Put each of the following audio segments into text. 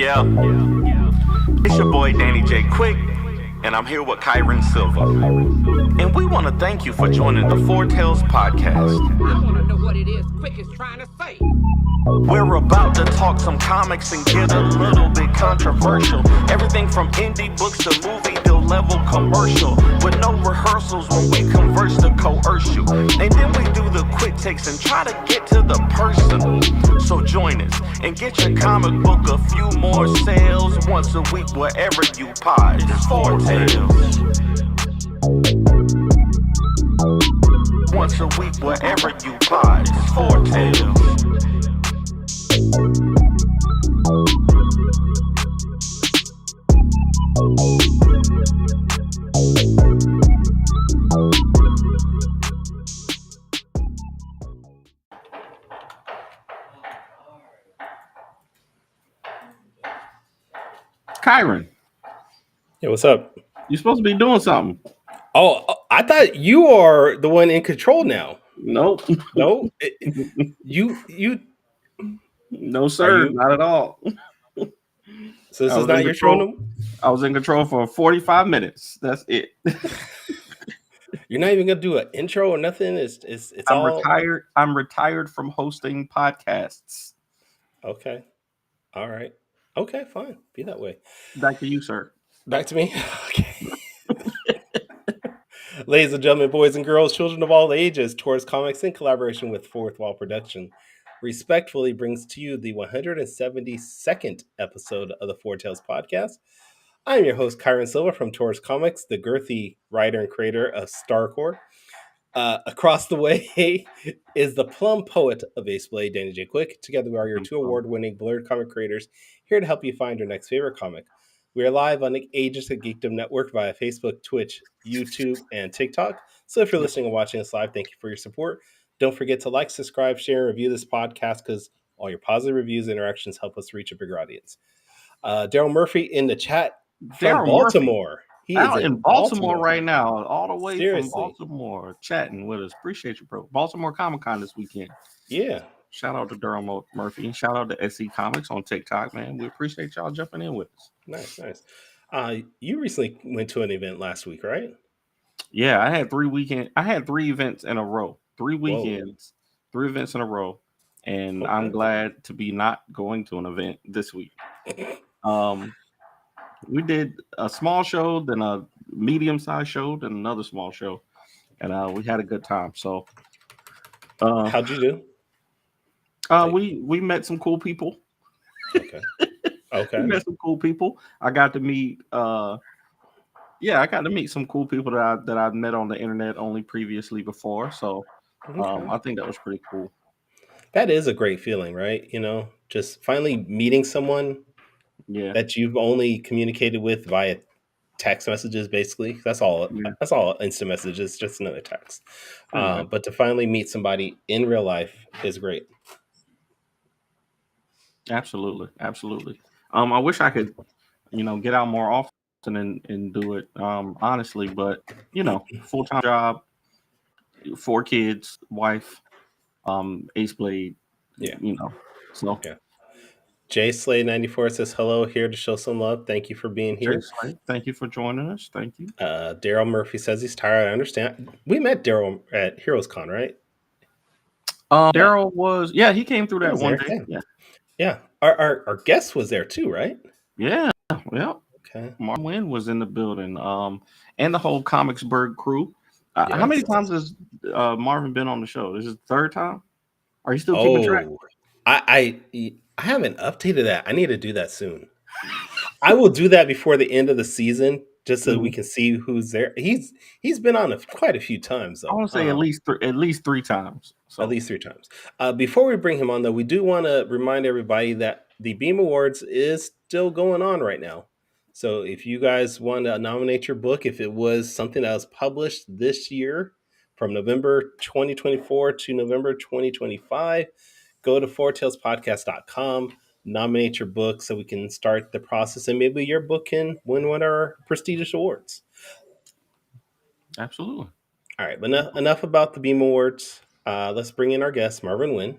Yeah, it's your boy Danny J. Quick, and I'm here with Kyron Silva. And we want to thank you for joining the Four Tales podcast. I want to know what it is Quick is trying to say. We're about to talk some comics and get a little bit controversial. Everything from indie books to movie deal level commercial. With no rehearsals when we converse to coerce you. And then we do the quick takes and try to get to the personal. So join us and get your comic book a few more sales once a week wherever you pod. It's Four Tales. Once a week wherever you pod. It's Four Tales. Kyron, Yeah, what's up? you're supposed to be doing something. Oh, I thought you are the one in control now. Nope. No, you. No, sir. you- Not at all. So this I is was not in your control. show. I was in control for 45 minutes. That's it. You're not even gonna do an intro or nothing. It's I'm all retired. I'm retired from hosting podcasts. okay. All right. Okay, fine. Be that way. Back to you, sir. Back to me. Okay. Ladies and gentlemen, boys and girls, children of all ages, Taurus Comics, in collaboration with Fourth Wall Production, respectfully brings to you the 172nd episode of the Four Tales podcast. I'm your host, Kyron Silva from Taurus Comics, the girthy writer and creator of Starcore. Across the way is the plum poet of Ace Blade, Danny J. Quick. Together we are your two award-winning blurred comic creators here to help you find your next favorite comic. We are live on the Ages of Geekdom Network via Facebook, Twitch, YouTube, and TikTok. So if you're listening and watching us live, thank you for your support. Don't forget to like, subscribe, share, and review this podcast because all your positive reviews and interactions help us reach a bigger audience. Daryl Murphy in the chat from Baltimore. He is in Baltimore right now, all the way Seriously. from Baltimore, chatting with us. Appreciate you, bro. Baltimore Comic Con this weekend. Yeah. Shout out to Daryl Murphy. Shout out to SC Comics on TikTok, man. We appreciate y'all jumping in with us. Nice. You recently went to an event last week, right? Yeah, I had 3 events in a row. 3 weekends, Whoa. 3 events in a row. And Okay. I'm glad to be not going to an event this week. We did a small show, then a medium-sized show, then another small show. And we had a good time. So how'd you do? We met some cool people. Okay. We met some cool people. I got to meet some cool people that I've met on the internet only previously before. So I think that was pretty cool. That is a great feeling, right? You know, just finally meeting someone that you've only communicated with via text messages, basically. That's all instant message is, just another text. But to finally meet somebody in real life is great. Absolutely. I wish I could, get out more often and do it, honestly, but full-time job, 4 kids, wife, Ace Blade, so. Yeah. Jay Slade 94 says hello, here to show some love. Thank you for being here. Thank you for joining us. Thank you. Daryl Murphy says he's tired. I understand. We met Daryl at Heroes Con, right? Daryl was, he came through that one day. Yeah. Our guest was there too, right? Yeah. Okay. Marvin Wynn was in the building. And the whole Comicsburg crew. How many times has Marvin been on the show? This is the 3rd time? Are you still keeping track? I haven't updated that. I need to do that soon. I will do that before the end of the season, just so we can see who's there. He's been on quite a few times, though. I want to say at least 3 times. So. At least 3 times. Before we bring him on, though, we do want to remind everybody that the Beam Awards is still going on right now. So if you guys want to nominate your book, if it was something that was published this year from November 2024 to November 2025, go to fourtalespodcast.com, nominate your book so we can start the process, and maybe your book can win one of our prestigious awards. Absolutely. All right, but enough about the Beam Awards. Let's bring in our guest, Marvin Wynn,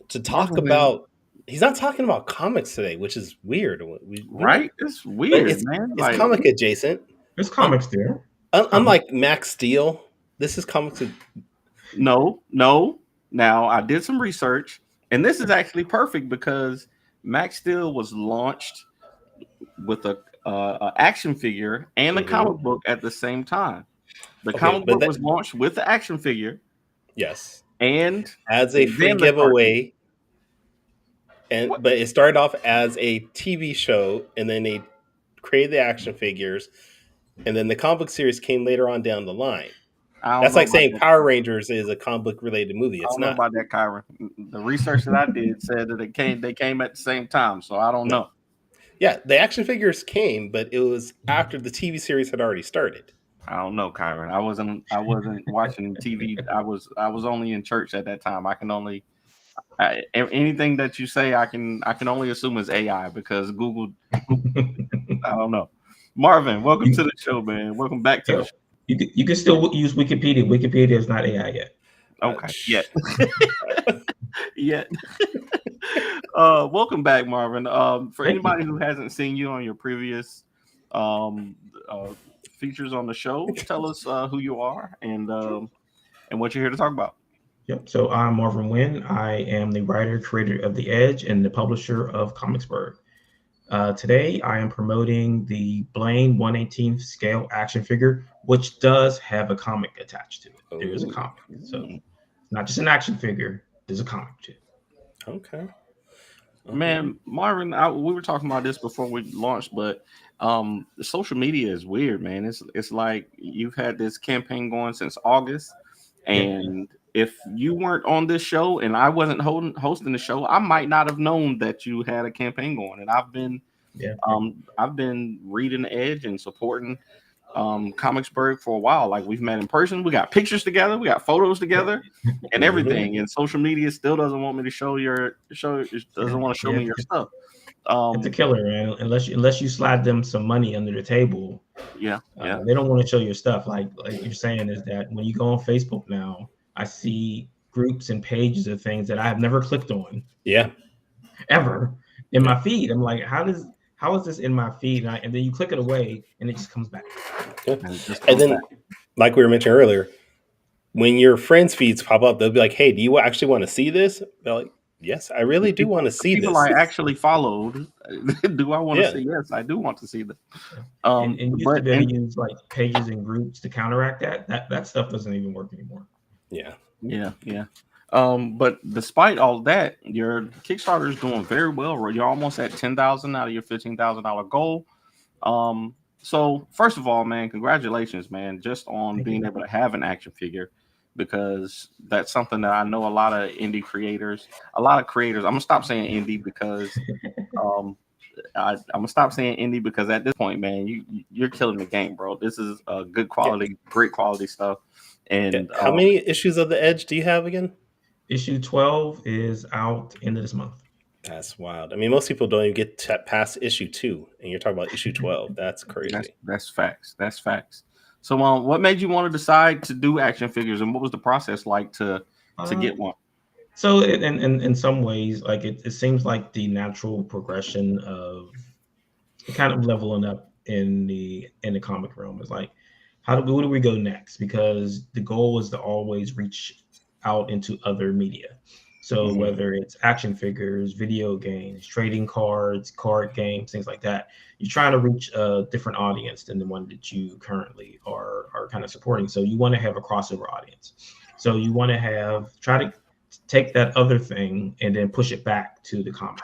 to talk about he's not talking about comics today, which is weird. Right? It's But weird, man. it's Like, comic adjacent. There's comics there. Unlike Max Steel, this is comics. no. Now I did some research, and this is actually perfect because Max Steel was launched with a action figure and a comic book at the same time. The comic book was launched with the action figure, yes, and as a free then the cartoon. giveaway. But it started off as a TV show, and then they created the action figures, and then the comic book series came later on down the line. That's like saying Power Rangers is a comic book related movie. It's not. I don't know about that, Kyron. The research that I did said that they came at the same time, so I don't know. Yeah, the action figures came, but it was after the TV series had already started. I don't know, Kyron. I wasn't watching TV. I was only in church at that time. I can only anything that you say, I can only assume is AI because Google I don't know. Marvin, welcome to the show, man. Welcome back to the show. You can still use Wikipedia. Wikipedia is not AI yet. Okay, yet. Welcome back, Marvin. For anybody who hasn't seen you on your previous features on the show, tell us who you are and what you're here to talk about. Yep. So I'm Marvin Wynn. I am the writer, creator of The Edge, and the publisher of Comicsburg. Today, I am promoting the Blaine 1/18 scale action figure, which does have a comic attached to it. There is a comic. So it's not just an action figure, there's a comic too. Okay. Man, Marvin, we were talking about this before we launched, but the social media is weird, man. It's like you've had this campaign going since August, and if you weren't on this show and I wasn't hosting the show, I might not have known that you had a campaign going. And I've been reading The Edge and supporting Comicsburg for a while. Like, we've met in person, we got pictures together, we got photos together, and everything. And social media still doesn't want me to show me your stuff. It's a killer, man. Unless you slide them some money under the table. They don't want to show your stuff. Like you're saying, is that when you go on Facebook now, I see groups and pages of things that I have never clicked on. Ever in my feed. I'm like, how is this in my feed? And then you click it away and it just comes back. And then, like we were mentioning earlier, when your friends' feeds pop up, they'll be like, hey, do you actually want to see this? They're like, yes, I really do want to see this. People I actually followed. Do I want to see? Yes, I do want to see this. And used to be able to use like pages and groups to counteract that stuff doesn't even work anymore. Yeah. But despite all that, your Kickstarter is doing very well. You're almost at 10,000 out of your $15,000 goal. So first of all, man, congratulations, man, just on being able to have an action figure, because that's something that I know a lot of creators. I'm gonna stop saying indie because I'm gonna stop saying indie because at this point, man, you're killing the game, bro. This is good quality, great quality stuff. And how many issues of The Edge do you have again? Issue 12 is out end of this month. That's wild. I mean, most people don't even get past issue 2, and you're talking about issue 12. That's crazy. That's facts. So, what made you want to decide to do action figures, and what was the process like to get one? So, in some ways, like it seems like the natural progression of kind of leveling up in the comic realm is like, where do we go next? Because the goal is to always reach out into other media. So whether it's action figures, video games, trading cards, card games, things like that, you're trying to reach a different audience than the one that you currently are kind of supporting. So you want to have a crossover audience. So you want to try to take that other thing and then push it back to the comic.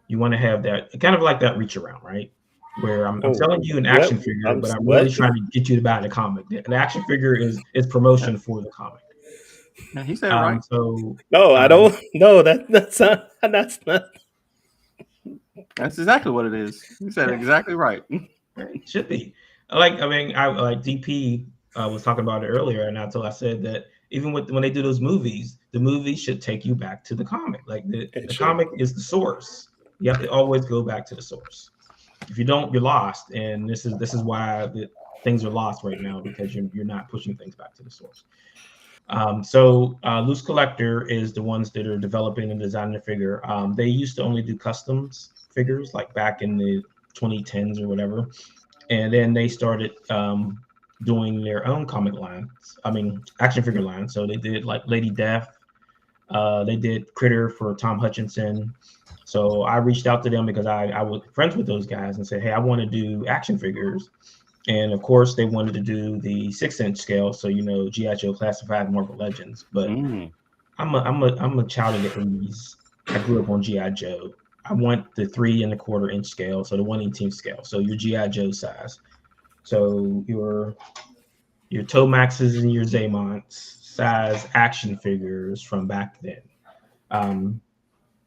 You want to have that kind of like that reach around, right? Where I'm selling you an action figure, but I'm really trying to get you to buy the comic. An action figure is promotion for the comic. Yeah, he said right. So no, I don't. No, that's not. That's not. That's exactly what it is. You said exactly right. It should be. I like DP was talking about it earlier, and I said that even when they do those movies, the movie should take you back to the comic. Like the comic is the source. You have to always go back to the source. If you don't, you're lost. And this is why things are lost right now, because you're not pushing things back to the source. So Loose Collector is the ones that are developing and designing the figure. They used to only do customs figures like back in the 2010s or whatever. And then they started doing their own comic lines. I mean, action figure lines. So they did like Lady Death. They did Critter for Tom Hutchinson. So I reached out to them because I was friends with those guys and said, hey, I want to do action figures. And of course, they wanted to do the 6-inch scale. So, you know, G.I. Joe Classified Marvel Legends. But I'm a child of the 80s. I grew up on G.I. Joe. I want the 3¼ inch scale. So the 1/18 scale. So your G.I. Joe size. So your Tomaxes and your Zaymonts size action figures from back then.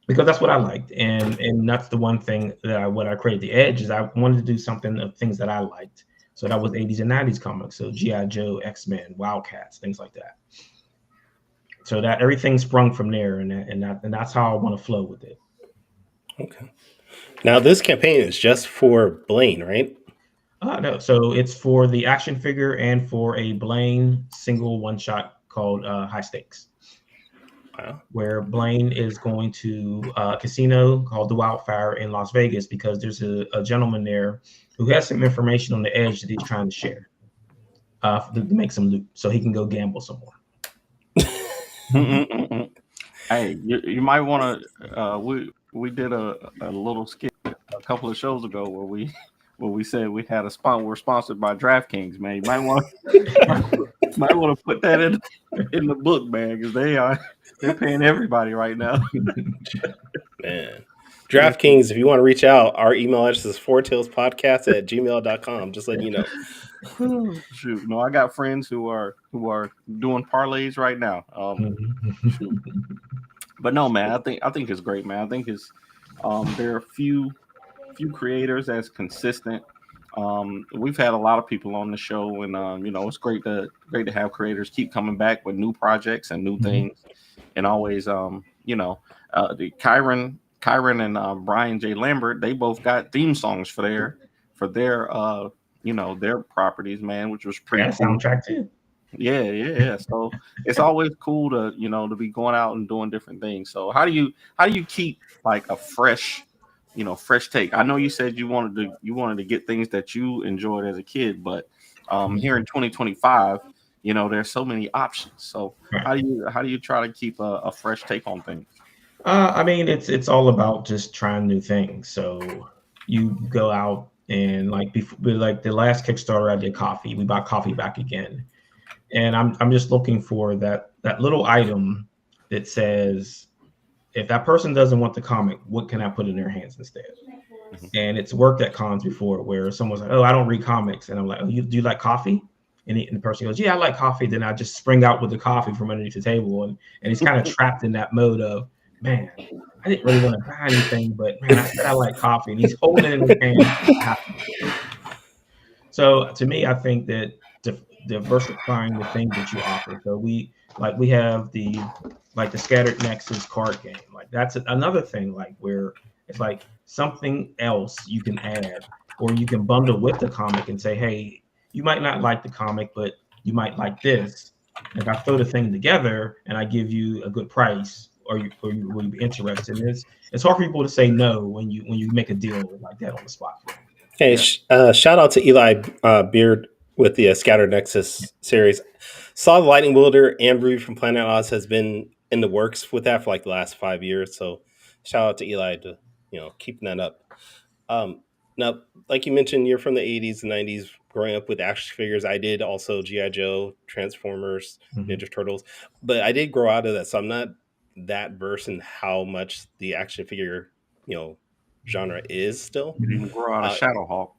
Because that's what I liked, and that's the one thing that what I created the edge is I wanted to do something of things that I liked. So that was 80s and 90s comics, so G.I. Joe, X-Men, Wildcats, things like that. So that everything sprung from there, and that's how I want to flow with it. Okay. Now this campaign is just for Blaine, right? No, so it's for the action figure and for a Blaine single one shot called High Stakes. Wow. Where Blaine is going to a casino called the Wildfire in Las Vegas because there's a gentleman there who has some information on the edge that he's trying to share to make some loot so he can go gamble some more. Hey, you might want to. We did a little skit a couple of shows ago where we said we had we're sponsored by DraftKings, man. You might want to put that in the book, man, because they're paying everybody right now. Man. DraftKings, if you want to reach out, our email address is fourtailspodcast@gmail.com. Just letting you know. Shoot, no, I got friends who are doing parlays right now. Shoot. But no, man, I think it's great, man. I think it's there are a few creators that's consistent. We've had a lot of people on the show, and you know, it's great to have creators keep coming back with new projects and new things, and always you know, the Kyron and Brian J. Lambert, they both got theme songs for their you know, their properties, man, which was pretty cool. Soundtrack too. Yeah. So it's always cool to, you know, to be going out and doing different things. So how do you keep like a fresh take? I know you said you wanted to get things that you enjoyed as a kid, but here in 2025, you know, there's so many options. So how do you try to keep a fresh take on things? I mean, it's all about just trying new things. So you go out and like the last Kickstarter I did coffee, we bought coffee back again. And I'm just looking for that little item that says, if that person doesn't want the comic, what can I put in their hands instead? And it's worked at cons before where someone's like, oh, I don't read comics. And I'm like, oh, do you like coffee? And the person goes, yeah, I like coffee. Then I just spring out with the coffee from underneath the table. And he's kind of trapped in that mode of, man, I didn't really want to buy anything, but man, I said I like coffee. And he's holding it in his hand. So to me, I think that diversifying the things that you offer. So we have the Scattered Nexus card game. Like that's another thing, like where it's like something else you can add, or you can bundle with the comic and say, hey, you might not like the comic, but you might like this. If I throw the thing together and I give you a good price, or you will you be interested in this? It's hard for people to say no when you make a deal like that on the spot. Hey, shout out to Eli Beard with the Scattered Nexus series. Saw the Lightning Wielder and Ruby from Planet Oz has been in the works with that for like the last 5 years. So shout out to Eli to, you know, keeping that up. Now, like you mentioned, you're from the 80s and 90s, growing up with action figures. I did also G.I. Joe, Transformers, Ninja Turtles, but I did grow out of that. So I'm not that versed in how much the action figure, you know, genre is still. You didn't grow out of Shadowhawk.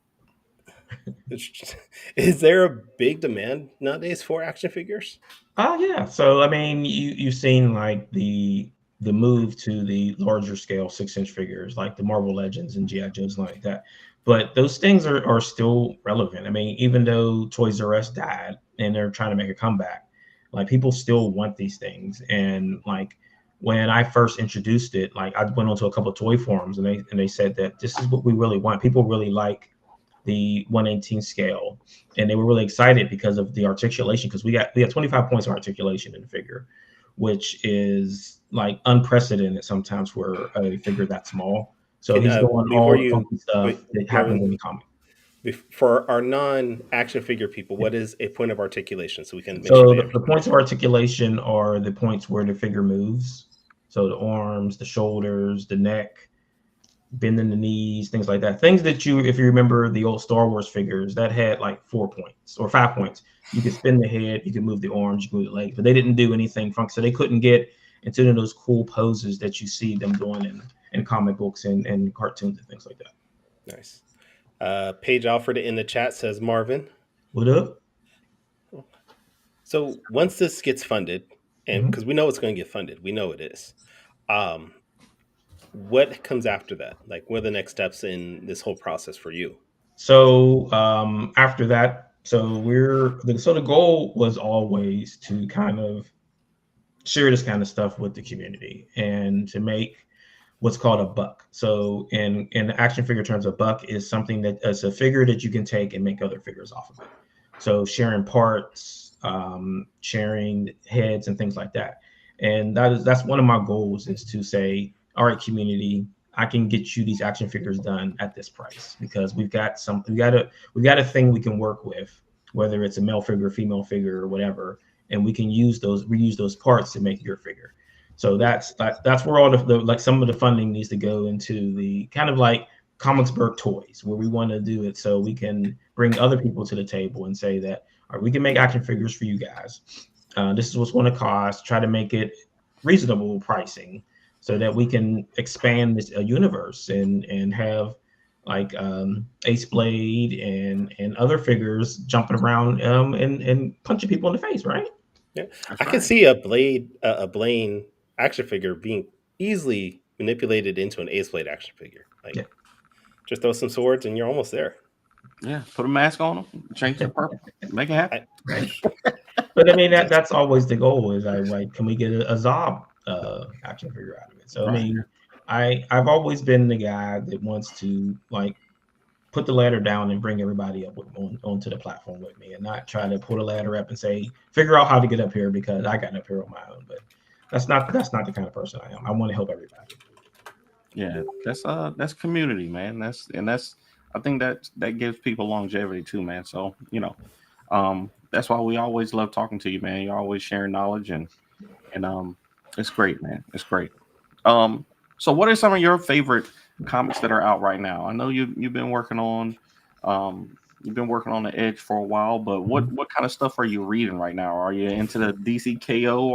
Is there a big demand nowadays for action figures? Yeah. So I mean, you've seen like the move to the larger scale 6-inch figures, like the Marvel Legends and G.I. Joes like that. But those things are still relevant. I mean, even though Toys R Us died and they're trying to make a comeback, like people still want these things. And like when I first introduced it, like I went onto a couple of toy forums and they said that this is what we really want. People really like the 1/18 scale, and they were really excited because of the articulation. Because we have 25 points of articulation in the figure, which is like unprecedented sometimes for a figure that small. So Can he's doing before all the you funky stuff wait, that happens in Marvin, the comic. for our non-action figure people, what is a point of articulation so we can make sure So they the understand? points of articulation are the points where the figure moves. So the arms, the shoulders, the neck, bending the knees, things like that. Things that you, if you remember the old Star Wars figures, that had like 4 points or 5 points. You could spin the head, you could move the arms, you could move the legs, but they didn't do anything funky. So they couldn't get into those cool poses that you see them doing in comic books and cartoons and things like that. Nice. Paige Alfred in the chat says, Marvin, What up? so once this gets funded, and Mhm. because we know it's going to get funded, we know it is. Um, what comes after that? Like, what are the next steps in this whole process for you? So after that, so the goal was always to kind of share this kind of stuff with the community and to make what's called a buck. So in action figure terms, a buck is something that is a figure that you can take and make other figures off of it. So sharing parts, sharing heads, and things like that. And that's one of my goals is to say, all right, community, I can get you these action figures done at this price because we got a thing we can work with, whether it's a male figure, female figure, or whatever, and we can reuse those parts to make your figure. So that's where all the like some of the funding needs to go into the kind of like Comicsburg toys, where we want to do it so we can bring other people to the table and say that, all right, we can make action figures for you guys. This is what's going to cost. Try to make it reasonable pricing so that we can expand this universe and have like Ace Blade and other figures jumping around and punching people in the face, right? Yeah, That's I could right. see a Blaine action figure being easily manipulated into an Ace Blade action figure. Like, Yeah. just throw some swords and you're almost there. Yeah, put a mask on them, change to purple, make it happen. I, Right. But I mean that's always the goal is I like can we get a Zob action figure out of it? So I Right. mean I've always been the guy that wants to like put the ladder down and bring everybody up onto the platform with me and not try to pull the ladder up and say figure out how to get up here because I got up here on my own. But that's not the kind of person I am. I want to help everybody. Yeah, that's community, man. That's I think that gives people longevity too, man. So that's why we always love talking to you, man. You're always sharing knowledge and it's great, man. It's great. Um, so what are some of your favorite comics that are out right now? I know you've been working on the Edge for a while, but Mhm. what kind of stuff are you reading right now? Are you into the DCKO?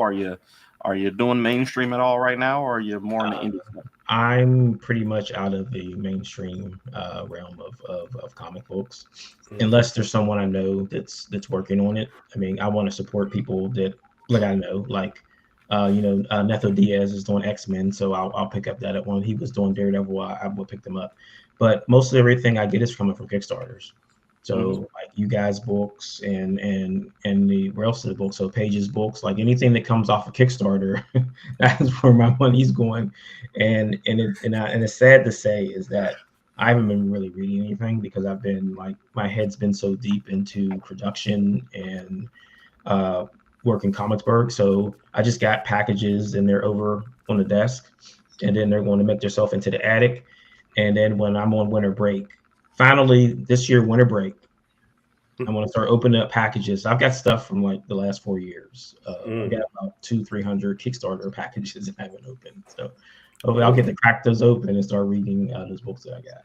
Are you doing mainstream at all right now, or are you more in the indie stuff? I'm pretty much out of the mainstream realm of comic books, mm, unless there's someone I know that's working on it. I mean, I want to support people that like I know, like Netho Diaz is doing X-Men, so I'll pick up that at one. He was doing Daredevil, I will pick them up. But mostly everything I get is coming from Kickstarters. Mhm. So like you guys books and the where else is the book? So Pages books, like anything that comes off of Kickstarter, that's where my money's going. And it's sad to say is that I haven't been really reading anything because I've been like my head's been so deep into production and uh, working Comicsburg. So I just got packages and they're over on the desk, and then they're going to make themselves into the attic. And then when I'm on winter break, finally this year winter break, I'm going to start opening up packages. I've got stuff from like the last 4 years. I've got mm. about 200-300 Kickstarter packages I haven't opened. So hopefully I'll Oh, get to crack those open and start reading those books that I got.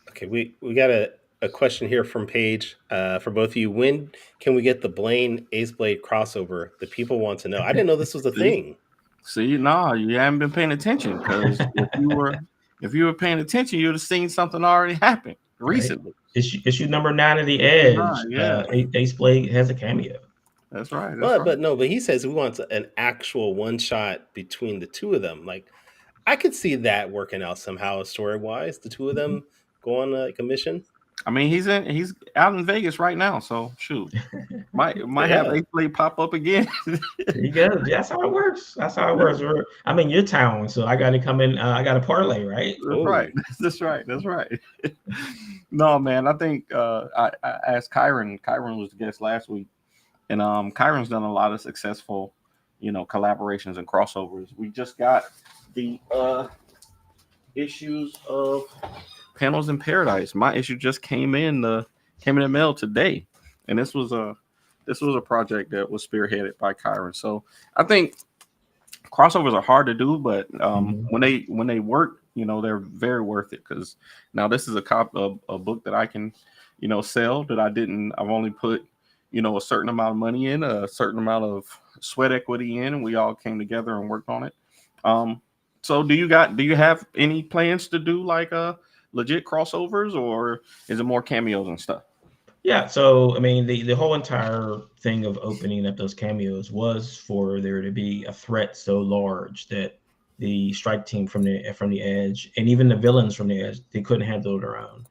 okay. We got a question here from Paige for both of you. When can we get the Blaine Ace Blade crossover? The people want to know. I didn't know this was a See, thing. see, nah, you haven't been paying attention because if you were paying attention, you'd have seen something already happen Right. recently. Issue number 9 of the Issue Edge. 9, yeah, Ace Blade has a cameo. that's right, that's But right. but no, but he says he wants an actual one shot between the two of them. Like, I could see that working out somehow story wise. The two of them go on like a mission. I mean, he's out in Vegas right now, so shoot, might have Yeah. Ace pop up again. There you go. That's how it works. That's how it works. I'm in your town, so I got to come in. I got to parlay, right? That's Oh, right. That's right. That's right. No, man. I think I asked Kyron. Kyron was the guest last week, and Kyron's done a lot of successful, collaborations and crossovers. We just got the issues of Panels in Paradise. My issue just came in the mail today, and this was a project that was spearheaded by Kyron. So I think crossovers are hard to do, but when they work, they're very worth it. Because now this is a book that I can, sell that I've only put, a certain amount of money in, a certain amount of sweat equity in, and we all came together and worked on it. So do you have any plans to do like legit crossovers, or is it more cameos and stuff? Yeah, so I mean, the whole entire thing of opening up those cameos was for there to be a threat so large that the strike team from the Edge and even the villains from the Edge, they couldn't handle it around.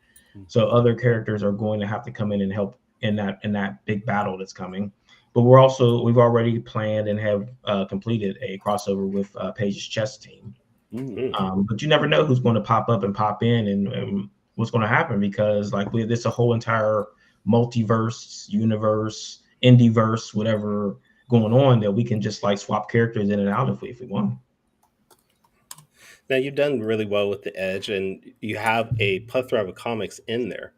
So other characters are going to have to come in and help in that big battle that's coming. But we've already planned and have completed a crossover with Paige's chess team. But you never know who's going to pop up and pop in and what's going to happen, because like this a whole entire multiverse, universe, indieverse, whatever going on, that we can just like swap characters in and out if we want. now you've done really well with the Edge, and you have a plethora of comics in there.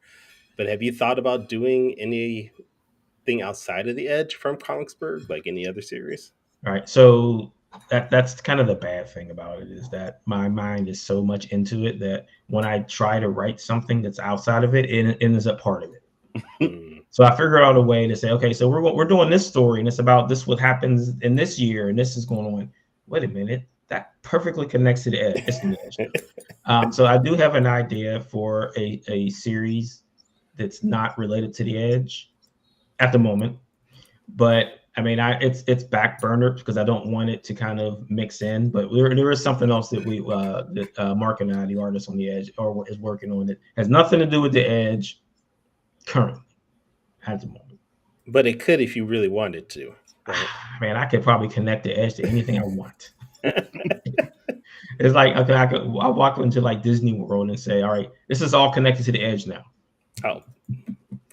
But have you thought about doing anything outside of the Edge from Comicsburg, like any other series? All right, so that's kind of the bad thing about it, is that my mind is so much into it that when I try to write something that's outside of it, it ends up part of it. So I figured out a way to say, okay, so we're doing this story, and it's about this, what happens in this year, and this is going on. Wait a minute, that perfectly connects to the Edge. It's the Edge. So I do have an idea for a series that's not related to the Edge at the moment, but I mean, it's back burner because I don't want it to kind of mix in. But there is something else that Mark and I, the artist on the Edge, is working on that has nothing to do with the Edge currently at the moment. But it could if you really wanted to. Right? Man, I could probably connect the Edge to anything I want. It's like, okay, I'll walk into like Disney World and say, all right, this is all connected to the Edge now. Oh,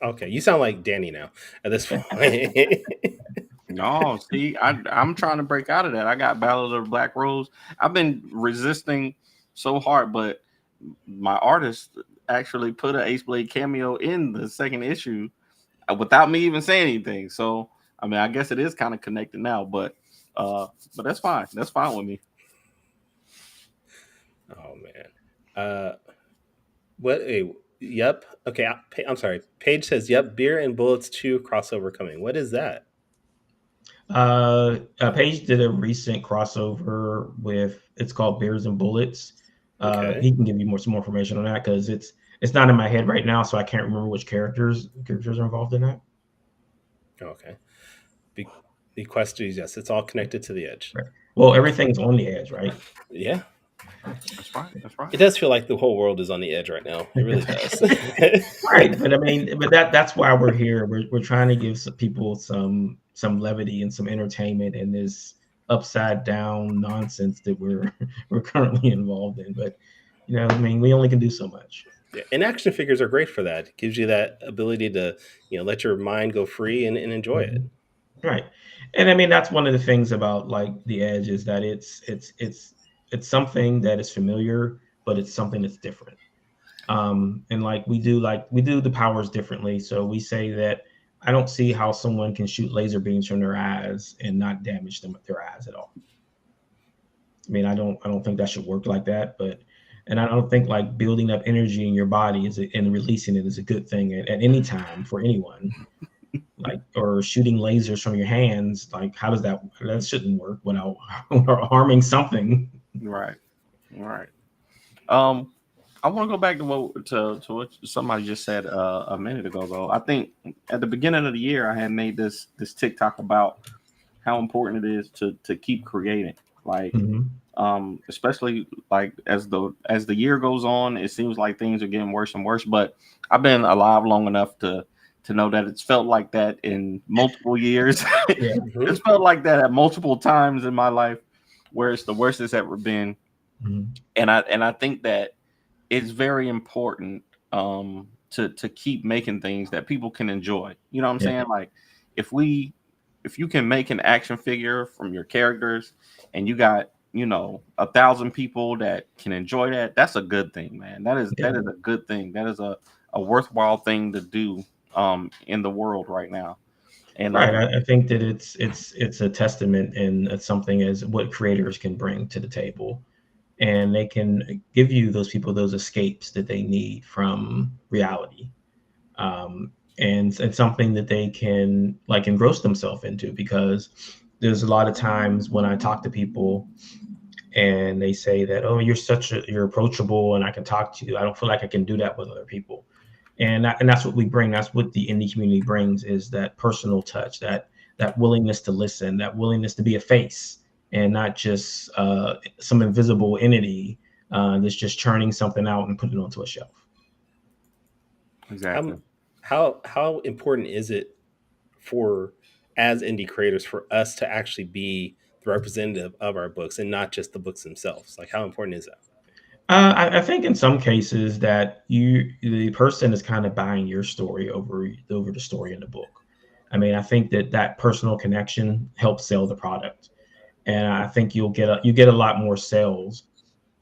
okay. You sound like Danny now at this point. No, see, I'm trying to break out of that. I got Ballad of the Black Rose. I've been resisting so hard, but my artist actually put an Ace Blade cameo in the second issue without me even saying anything. So, I mean, I guess it is kind of connected now, but that's fine. That's fine with me. Oh man. What a yep. Okay, I'm sorry. Paige says, "Yep, Beer and Bullets 2 crossover coming." What is that? Paige did a recent crossover it's called Beers and Bullets. Okay. He can give you some more information on that, because it's not in my head right now, so I can't remember which characters are involved in that. Okay. The question is, yes, it's all connected to the Edge. Right. Well, everything's on the Edge, right? Yeah. That's right. That's right. It does feel like the whole world is on the edge right now. It really does. Right, but I mean, that's why we're here. We're trying to give some people some levity and some entertainment in this upside down nonsense that we're currently involved in. But I mean, we only can do so much. Yeah. And action figures are great for that. It gives you that ability to let your mind go free and enjoy it. Right, and I mean, that's one of the things about like the Edge, is that it's something that is familiar, but it's something that's different. And like we do the powers differently. So we say that I don't see how someone can shoot laser beams from their eyes and not damage their eyes at all. I mean, I don't think that should work like that, and I don't think like building up energy in your body and releasing it is a good thing at any time for anyone. Like, or shooting lasers from your hands, like how does that shouldn't work without harming something. Right. I want to go back to what somebody just said a minute ago, though. I think at the beginning of the year, I had made this TikTok about how important it is to keep creating. Like, Especially like as the year goes on, it seems like things are getting worse and worse. But I've been alive long enough to know that it's felt like that in multiple years. Yeah. It's felt like that at multiple times in my life, where it's the worst it's ever been. Mhm. And I think that it's very important to keep making things that people can enjoy. You know what I'm Yeah. saying? Like if you can make an action figure from your characters and you got 1,000 people that can enjoy that, that's a good thing, man. Yeah. That is a good thing. That is a worthwhile thing to do in the world right now. And Right. I think that it's a testament and it's something as what creators can bring to the table. And they can give you those people those escapes that they need from reality. And something that they can like engross themselves into, because there's a lot of times when I talk to people and they say that, oh, you're approachable and I can talk to you. I don't feel like I can do that with other people. And that's what we bring. That's what the indie community brings, is that personal touch, that willingness to listen, that willingness to be a face and not just some invisible entity that's just churning something out and putting it onto a shelf. exactly. How important is it for, as indie creators, for us to actually be the representative of our books and not just the books themselves? Like, how important is that? I think in some cases that the person is kind of buying your story over the story in the book. I mean, I think that personal connection helps sell the product, and I think you get a lot more sales,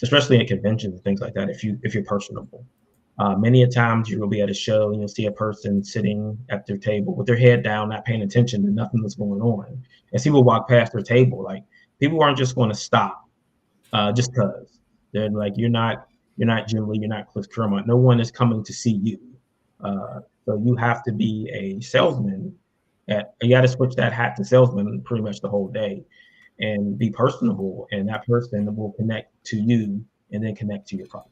especially at conventions and things like that, if you're personable. Many a times you will be at a show and you'll see a person sitting at their table with their head down, not paying attention to nothing that's going on, and people walk past their table. Like, people aren't just going to stop just because they're like, you're not Jim Lee, you're not Cliff Kermont. No one is coming to see you. So you have to be a salesman. You got to switch that hat to salesman pretty much the whole day, and be personable, and that person will connect to you and then connect to your product.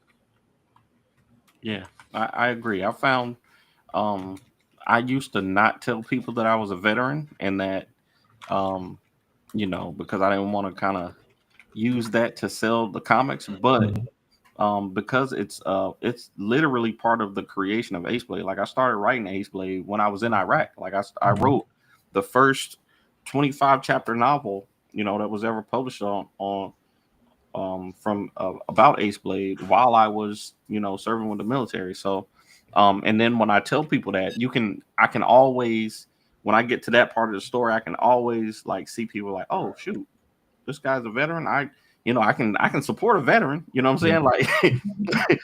Yeah, I agree. I found um, I used to not tell people that I was a veteran and that um, because I didn't want to kind of use that to sell the comics, but Mhm. because it's literally part of the creation of Ace Blade. Like, I started writing Ace Blade when I was in Iraq. Like, I Mhm. wrote the first 25 chapter novel that was ever published on from about Ace Blade while I was serving with the military. So and then when I tell people that, I can always, when I get to that part of the story, I can always like see people like, oh shoot, this guy's a veteran. I can support a veteran. You know what I'm saying? Yeah. Like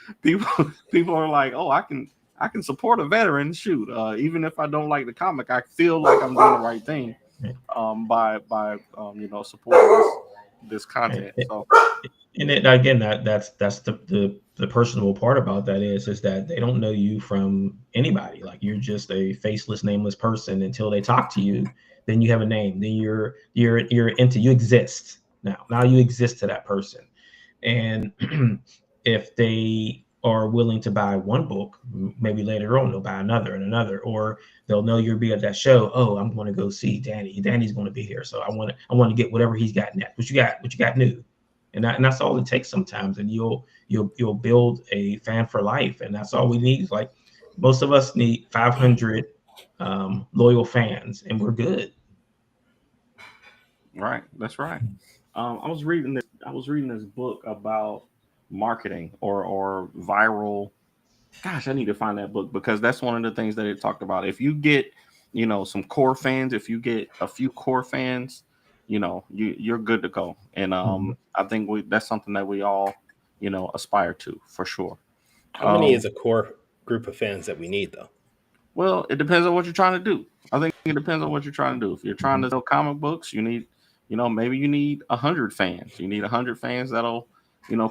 people are like, oh, I can support a veteran. Shoot, even if I don't like the comic, I feel like I'm doing the right thing by supporting this content. Right. So And it, again, that's the personable part about that is that they don't know you from anybody. Like, you're just a faceless, nameless person until they talk to you. Then you have a name. Then you exist now. Now you exist to that person. And if they are willing to buy one book, maybe later on they'll buy another and another, or they'll know you'll be at that show. Oh, I'm going to go see Danny. Danny's going to be here, so I want to get whatever he's got next. What you got new? And that's all it takes sometimes. And you'll build a fan for life, and that's all we need. Like, most of us need 500 loyal fans, and we're good. right, that's right. I was reading this book about marketing or viral. Gosh, I need to find that book because that's one of the things that it talked about. If you get, some core fans, if you get a few core fans, you're good to go. And Mhm. I think that's something that we all, aspire to for sure. How many Um, is a core group of fans that we need, though? well, it depends on what you're trying to do. I think it depends on what you're trying to do. If you're trying Mhm. to sell comic books, you need, maybe you need 100 fans. You need 100 fans that'll,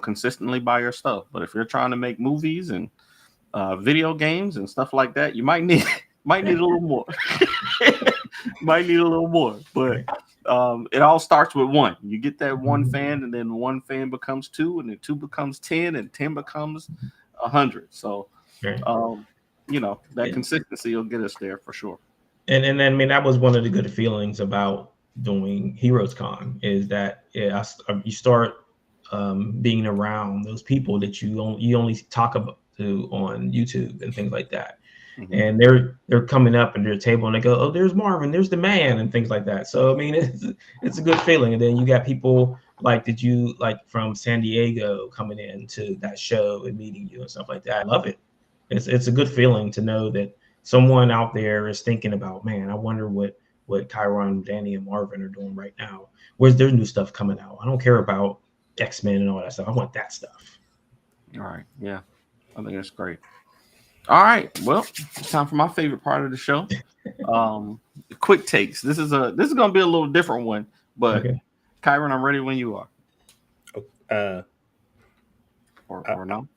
consistently buy your stuff. But if you're trying to make movies and video games and stuff like that, you might need might need a little more. Might need a little more, but Right. it all starts with one. You get that one Mhm. fan, and then one fan becomes two, and then two becomes 10, and 10 becomes 100. So, Right. that consistency will get us there for sure. And I mean, that was one of the good feelings about doing Heroes Con, is that you start being around those people that you only talk about on YouTube and things like that. Mhm. And they're coming up at their table and they go, oh, there's Marvin, there's the man, and things like that. So I mean, it's a good feeling. And then you got people like from San Diego coming in to that show and meeting you and stuff like that. I love it. It's a good feeling to know that someone out there is thinking about, man, I wonder what Chiron, Danny, and Marvin are doing right now. Where's their new stuff coming out? I don't care about X-Men and all that stuff. I want that stuff. All right. Yeah. I think that's great. All right. Well, it's time for my favorite part of the show. Quick takes. This is gonna be a little different one, but Okay. Kyron, I'm ready when you are. Or no?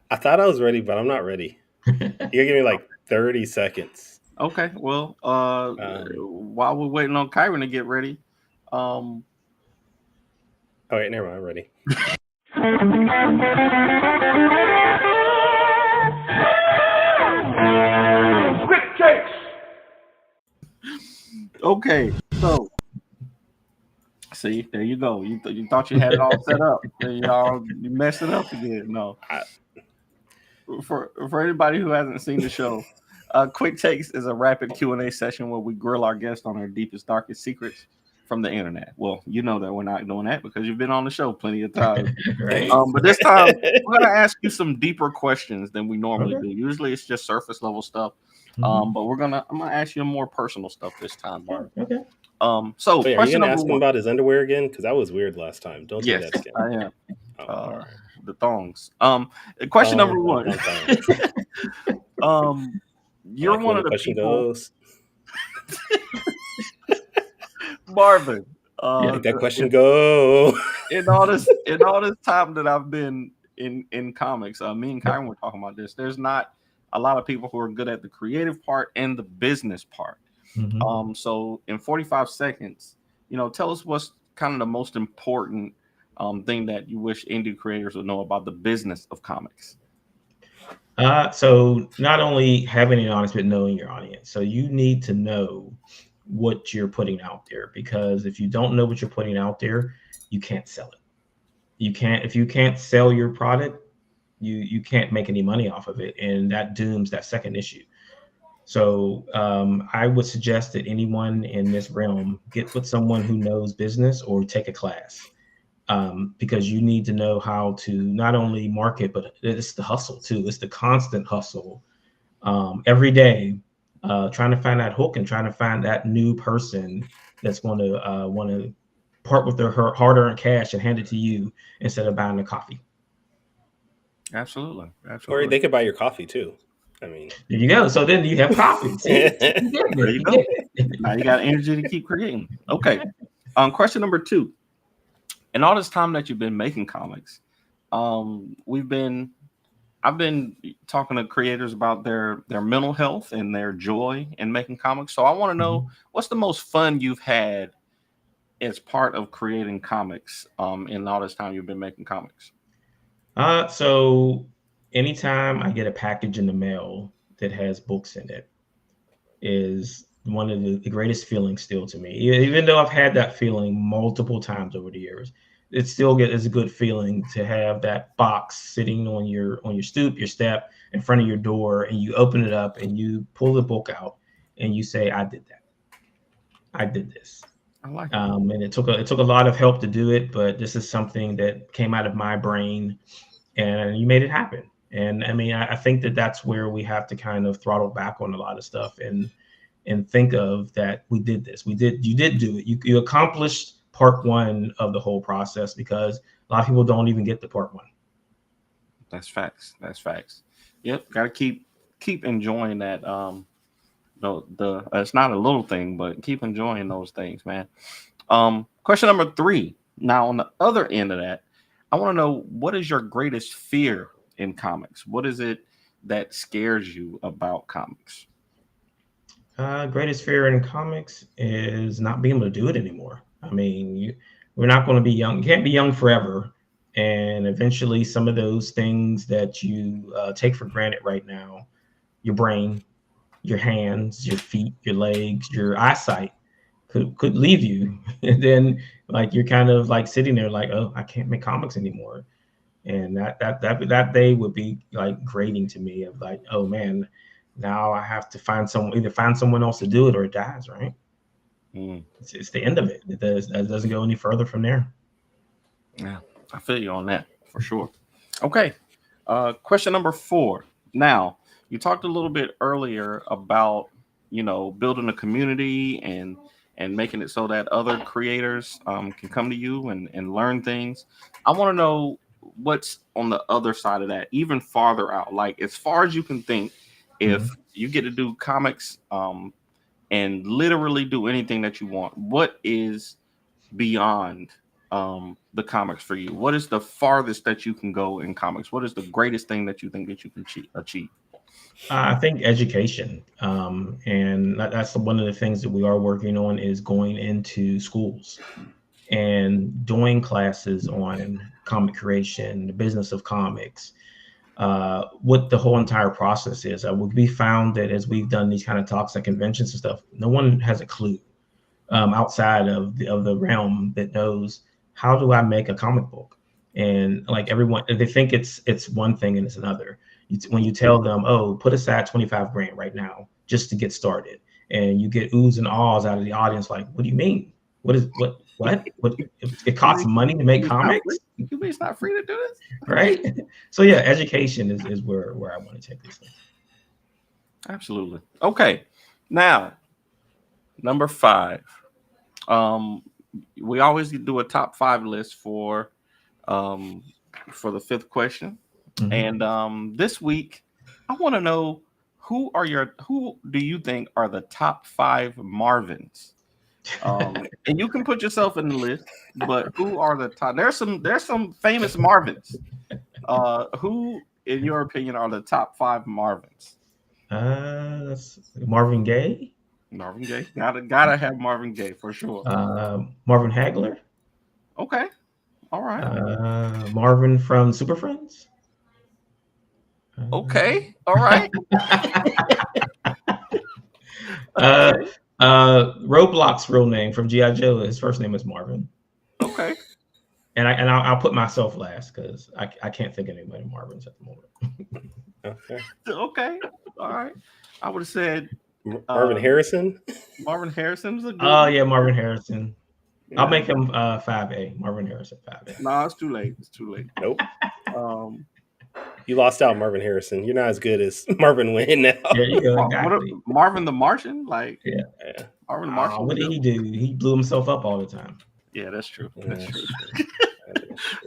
I thought I was ready, but I'm not ready. You're giving me like 30 seconds. Okay. Well, while we're waiting on Kyron to get ready, Oh wait, never mind. I'm ready. Quick takes. okay. So, see, there you go. You thought you had it all set up, and you messed it up again. No. For anybody who hasn't seen the show, Quick Takes is a rapid Q&A session where we grill our guests on their deepest, darkest secrets from the internet. Well, you know that we're not doing that because you've been on the show plenty of times. Right. But this time, we're going to ask you some deeper questions than we normally Okay. do. Usually, it's just surface level stuff. Mhm. But I'm gonna ask you more personal stuff this time, Mark. Okay. So Wait, are you question gonna number ask him one. about his underwear again? Because that was weird last time. Don't do Yes, that again. I am. All right. The thongs. Question number one. Okay. You're Like one when of the question people, goes. Marvin. Like that question go. in all this time that I've been in comics, me and Kyron were talking about this. There's not a lot of people who are good at the creative part and the business part. Mhm. So in 45 seconds, tell us what's kind of the most important thing that you wish indie creators would know about the business of comics. So not only having an audience, but knowing your audience. So you need to know what you're putting out there, because if you don't know what you're putting out there, you can't sell it. If you can't sell your product, you can't make any money off of it, and that dooms that second issue. So I would suggest that anyone in this realm get with someone who knows business or take a class, because you need to know how to not only market, but it's the hustle too. It's the constant hustle every day, trying to find that hook and trying to find that new person that's going to want to part with their hard-earned cash and hand it to you instead of buying the coffee. Absolutely. Or they could buy your coffee too. I mean, There you go. So then you have coffee. See? There you go. Now you got energy to keep creating. Okay. Question number 2. In all this time that you've been making comics, I've been talking to creators about their mental health and their joy in making comics. So I want to know, what's the most fun you've had as part of creating comics in all this time you've been making comics? So anytime I get a package in the mail that has books in it is one of the greatest feelings still to me. Even though I've had that feeling multiple times over the years, it still is a good feeling to have that box sitting on your stoop, your step in front of your door, and you open it up and you pull the book out and you say, I did that. I did this. I like it. And it took a lot of help to do it, but this is something that came out of my brain and you made it happen. And I mean, I think that that's where we have to kind of throttle back on a lot of stuff and think of that we did this. You did do it. You accomplished part 1 of the whole process, because a lot of people don't even get to part 1. That's facts. Yep. Got to keep enjoying that. It's not a little thing, but keep enjoying those things, man. Question number 3. Now, on the other end of that, I want to know, what is your greatest fear in comics? What is it that scares you about comics? Greatest fear in comics is not being able to do it anymore. I mean, we're not going to be young. You can't be young forever. And eventually some of those things that you take for granted right now, your brain, your hands, your feet, your legs, your eyesight, could leave you. And then Like you're kind of like sitting there like, oh, I can't make comics anymore. And that day would be like grating to me of like, oh man, now I have to either find someone else to do it or it dies, right? It's the end of it. It doesn't go any further from there. Yeah, I feel you on that for sure. Okay. Question number 4. Now, you talked a little bit earlier about, building a community and making it so that other creators can come to you and learn things. I want to know what's on the other side of that, even farther out. Like as far as you can think, if you get to do comics and literally do anything that you want, what is beyond the comics for you? What is the farthest that you can go in comics? What is the greatest thing that you think that you can achieve? I think education, and that's one of the things that we are working on is going into schools and doing classes on comic creation, the business of comics, what the whole entire process is. We found that as we've done these kind of talks at conventions and stuff, no one has a clue outside of the realm that knows how do I make a comic book, and like everyone, they think it's one thing and it's another. When you tell them, oh, put aside 25 grand right now just to get started, and you get oohs and ahs out of the audience, like, what do you mean? What? It costs money to make comics? You mean it's not free to do this? Right? So yeah, education is where I want to take this thing. Absolutely. Okay. Now, number 5. We always do a top 5 list for the 5th question. And this week, I want to know who do you think are the top 5 Marvins? And you can put yourself in the list, but who are the top? There's some famous Marvins. Who, in your opinion, are the top 5 Marvins? That's Marvin Gaye. Marvin Gaye. Gotta have Marvin Gaye for sure. Marvin Hagler. Okay. All right. Marvin from Super Friends. Okay. All right. Roadblock's real name from G.I. Joe, his first name is Marvin. Okay. And I'll put myself last because I can't think of anybody Marvins at the moment. Okay. All right. I would have said Marvin Harrison. Marvin Harrison's a good one. Yeah, Marvin Harrison. Yeah. I'll make him 5A. Marvin Harrison 5A. No, it's too late. Nope. You lost out, Marvin Harrison. You're not as good as Marvin Wynn now. Yeah, you go. Exactly. Marvin the Martian? Like, yeah. Marvin the Martian. What did he do? He blew himself up all the time. Yeah, that's true. That's true.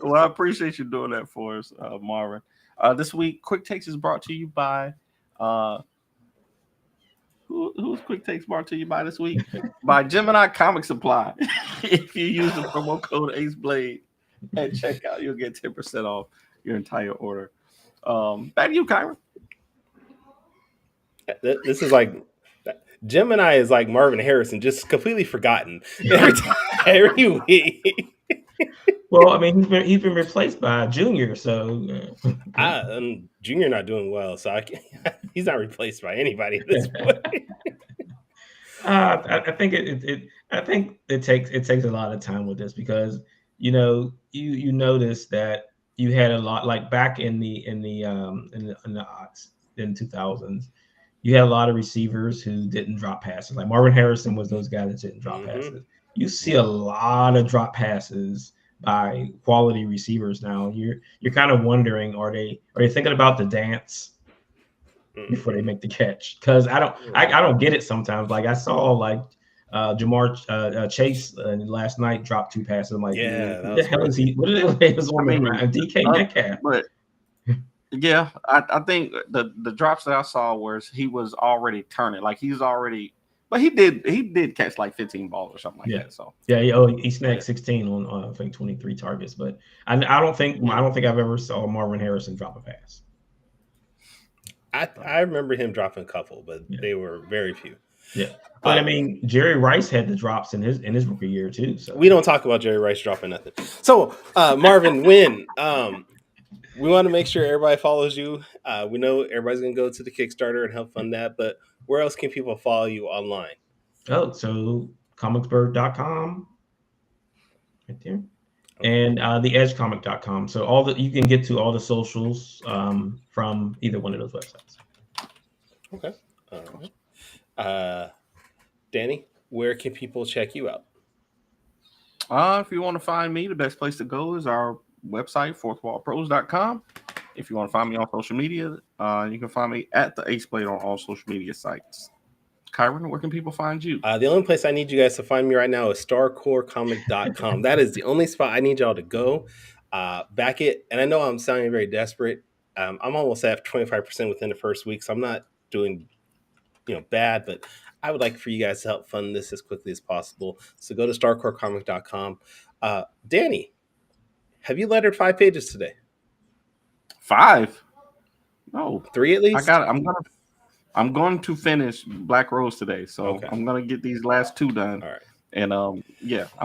Well, I appreciate you doing that for us, Marvin. This week, Quick Takes is brought to you by who's Quick Takes brought to you by this week? By Gemini Comic Supply. If you use the promo code AceBlade at checkout, you'll get 10% off your entire order. Back to you, Kyron. This is like Gemini is like Marvin Harrison, just completely forgotten every week. Well, I mean, he's been replaced by Junior, so Junior not doing well, so he's not replaced by anybody at this point. I think it takes a lot of time with this because you notice that you had a lot, like back in the 2000s, you had a lot of receivers who didn't drop passes. Like Marvin Harrison was those guys that didn't drop passes. You see a lot of drop passes by quality receivers now. You're kind of wondering, are they thinking about the dance before they make the catch? Because I don't get it sometimes. Like I saw like Jamar Chase last night dropped 2 passes. I'm like, yeah, what the hell is he? What are they warming around? DK Metcalf. But yeah, I think the drops that I saw was he was already turning. Like he's already, but he did catch like 15 balls or something like that. So he snagged 16 on I think 23 targets. But I don't think I've ever saw Marvin Harrison drop a pass. I remember him dropping a couple, but they were very few. Yeah, but I mean, Jerry Rice had the drops in his rookie year too. So we don't talk about Jerry Rice dropping nothing. So Marvin Wynn, we want to make sure everybody follows you. We know everybody's gonna go to the Kickstarter and help fund that, but where else can people follow you online? Oh, so comicsburg.com. right there. And theedgecomic.com. So you can get to all the socials from either one of those websites. Okay. All right. Danny, where can people check you out? If you want to find me, the best place to go is our website, fourthwallpros.com. If you want to find me on social media, you can find me at the Ace Blade on all social media sites. Kyron, where can people find you? The only place I need you guys to find me right now is starcorecomic.com. That is the only spot I need y'all to go. Back it. And I know I'm sounding very desperate. I'm almost at 25% within the first week, so I'm not doing bad, but I would like for you guys to help fund this as quickly as possible. So go to starcorecomic.com. Danny, have you lettered 5 pages today? 5? No. 3 at least? I'm going to finish Black Rose today, so Okay. I'm gonna get these last 2 done. All right. And I'm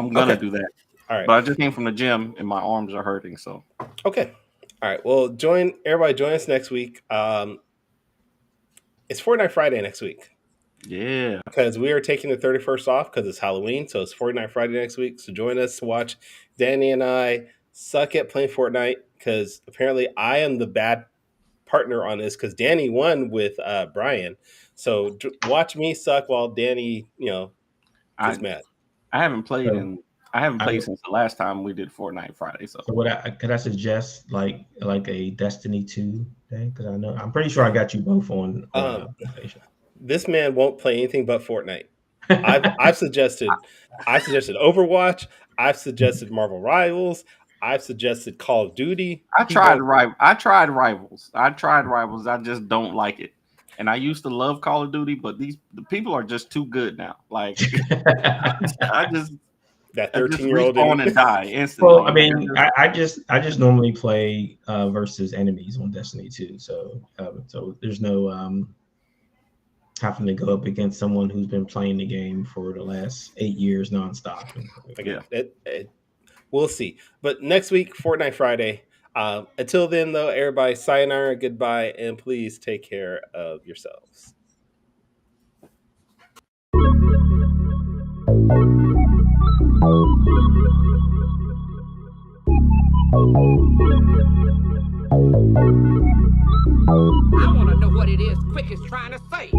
gonna do that. All right. But I just came from the gym and my arms are hurting. So okay. All right. Well, everybody join us next week. It's Fortnite Friday next week. Yeah. Because we are taking the 31st off because it's Halloween. So it's Fortnite Friday next week. So join us to watch Danny and I suck at playing Fortnite because apparently I am the bad partner on this because Danny won with Brian. So watch me suck while Danny, gets mad. I haven't played since the last time we did Fortnite Friday. So could I suggest like a Destiny 2 thing? Because I'm pretty sure I got you both on PlayStation. This man won't play anything but Fortnite. I've suggested Overwatch. I've suggested Marvel Rivals. I've suggested Call of Duty. I tried Rivals. I just don't like it. And I used to love Call of Duty, but the people are just too good now. Like I just that 13-year-old on and die instantly. Well, I mean, I just normally play versus enemies on Destiny 2. So there's no having to go up against someone who's been playing the game for the last 8 years nonstop. We'll see. But next week, Fortnite Friday. Until then, though, everybody, sayonara, goodbye, and please take care of yourselves. I want to know what it is Quick is trying to say.